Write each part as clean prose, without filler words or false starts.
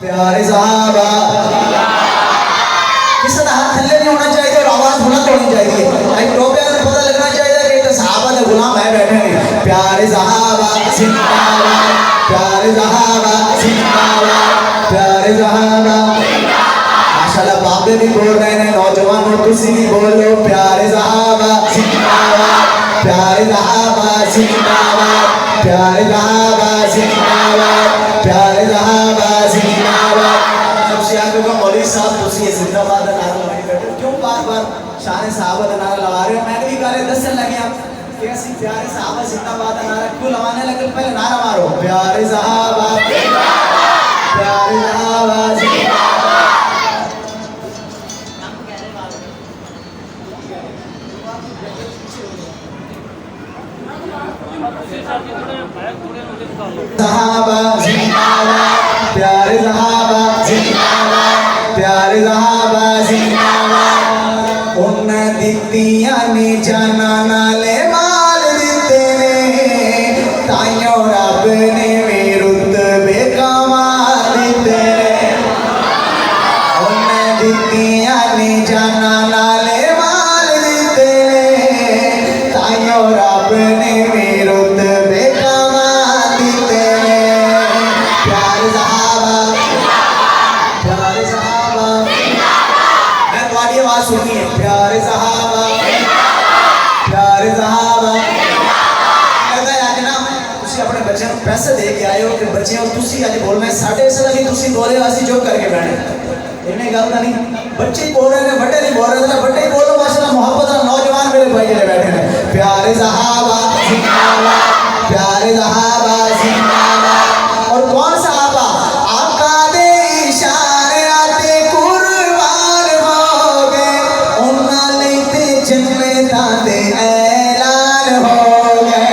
प्यारे साहबा किसी का हाथ थल्ले नहीं होना चाहिए और आवाज बुलंद होनी चाहिए। भाई टोपे का पता लगना चाहिए कि तो साहबा के गुलाम है बैठे हैं। प्यारे साहबा जिंदाबाद, प्यारे साहबा जिंदाबाद, प्यारे साहबा। माशाल्लाह बाबे भी बोल रहे हैं, नौजवान और तुसी भी बोलो प्यारे साहबा जिंदाबाद, प्यारे साहबा जिंदाबाद, प्यारे साहबा जिंदाबाद, प्यारे साहबा जिंदाबाद। सबसे आगे को मौलवी साहब तुसी जिंदाबाद का नारा लगाए बैठे, क्यों बार-बार शान साहबा का नारा लगा रहे हो? मैंने भी कहा दसन लगे आप कैसी प्यारे साहबा जिंदाबाद का नारा क्यों लगाने लगे? पहले नारा मारो प्यारे साहबा जिंदाबाद, प्यारे साहबा जिंदाबाद। साहबा जिंदाबाद, प्यारे साहबा जिंदाबाद, प्यारे साहबा जिंदाबाद। उन दित्तियां ने जाना नाले माल दिते ने, ताइयों रब ने रुतबे कमाल दिते ने। उन दित्तियां ने जाना नाले माल दिते ने, ताइयों रब ने रुतबे कमाल दिते ने। प्यारे साहबा, प्यारे साहबा, मैं तुम्हारी आवाज सुनी है। प्यारे साहबा, प्यारे साहबा। लगता है आज ना तुसी अपने बच्चों को पैसे दे के आए हो कि बच्चे और तुसी आज बोल रहे साढ़े से लगी तुसी बोले असि जो करके बैठे इन्हें गल का नहीं। बच्चे ही बोल रहे हैं, बड़े नहीं बोल रहे थे। बड़े ही बोलो माशाल्लाह मोहब्बत और नौजवान मेरे भाई जरे बैठे हैं। प्यारे साहबा जिंदाबाद, प्यारे साहबा जिंदाबाद। और कौन साहबा? आका दे इशारे आते कुर्बान हो गए, उन्ना लेते जन्नतां दे ऐलान हो गए।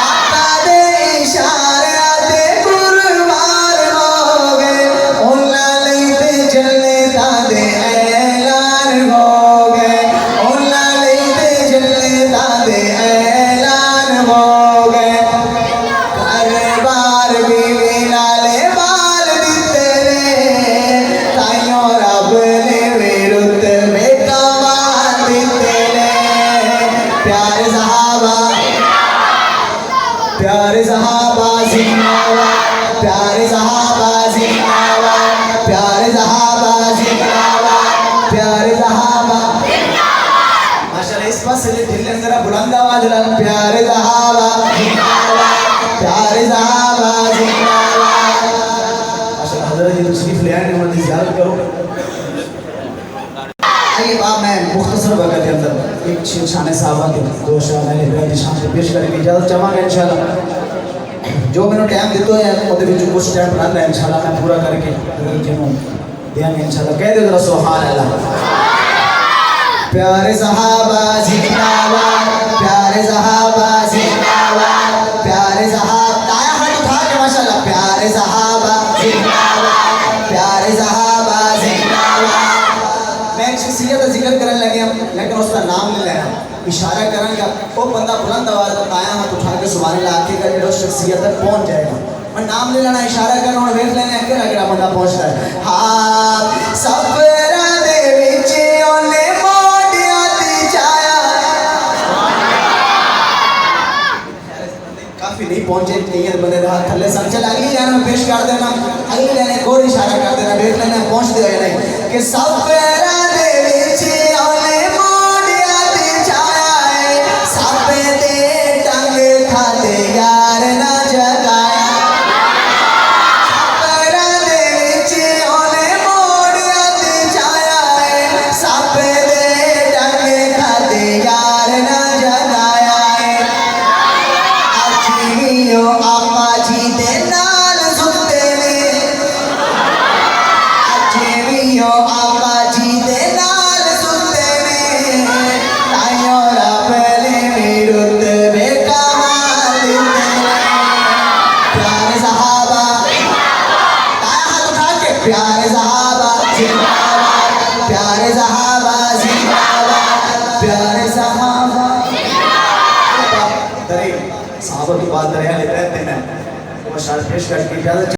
आका दे इशारे आते कुर्बान हो गए, उन्ना लेते जन्नतां दे ऐलान हो गए, उन्ना लेते जन्नतां दे ऐलान हो गए। घर बार बीवी नाले माल दिते ने, ताइयों रब ने रुतबे कमाल दिते ने। प्यारे साहबा, प्यारे साहबा जिंदाबाद, प्यारे साहबा जिंदाबाद, प्यारे साहबा जिंदाबाद, प्यारे साहबा। माशाल्लाह इस पास से दिल जरा बुलंद आवाज लगा प्यारे साहबा जिंदाबाद, प्यारे साहबा जिंदाबाद। माशाल्लाह हजरत जी तशरीफ ले आए, मर्दी ज़ियारत करो। आइए बाप मैं मुख्तसर वक्त के अंदर एक शेर शान साहबा के दो शान मैंने बेहद शान से पेश करके इजाजत चाहांगा इंशाल्लाह। जो मैंने टाइम दितो है ਉਹਦੇ ਵਿੱਚ कुछ टाइम रहना है इंशाल्लाह मैं पूरा करके जिन्हों देंगे इंशाल्लाह। कह दो जरा सुभान अल्लाह। प्यारे साहबा जिंदाबाद, प्यारे साहबा जिंदाबाद, प्यारे साहब। ताया हाथ उठा के माशाल्लाह। प्यारे साहबा जिंदाबाद, प्यारे साहबा जिंदाबाद। मैं एक शख्सियत का जिक्र करने लगे लेकिन उसका नाम नहीं लेना, इशारा करेंगे वो बंदा बुलंद आवाज में ताया हाथ उठा के सुभान अल्लाह आखेगा जो शख्सियत तक पहुंच जाएगा। मैं नाम ले लेना, इशारा करना और देख लेना अकेला अकेला बंदा पहुंचता है। हाँ सफरा दे विच ओने मोडियां दी छाया। काफी नहीं पहुंचे नहीं बंदे दा थल्ले सन। चल अगली लाइन में पेश कर देना, अगली लाइन एक और इशारा कर देना, देख लेना पहुंचते हो नहीं कि सफरा दे विच ओने मोडियां दी छाया, सापे दे टंग खाते यार ना जगाया। सफरा दे विच ओने मोडियां दी छाया, सापे दे टंग खाते यार ना जगाया। अजीयो आमा जी दे नाल सुते ने, अजीयो आमा जी दे नाल सुते ने, ताइयों रब ने रुतबे कमाल दिते ने। प्यारे साहबा, ताया हाथ उठा के प्यारे साहबा जिंदाबाद, प्यारे साहबा जिंदाबाद, प्यारे साहबा। साहबा की बात दरिया लेते हैं वो शायद पेश करके इजाजत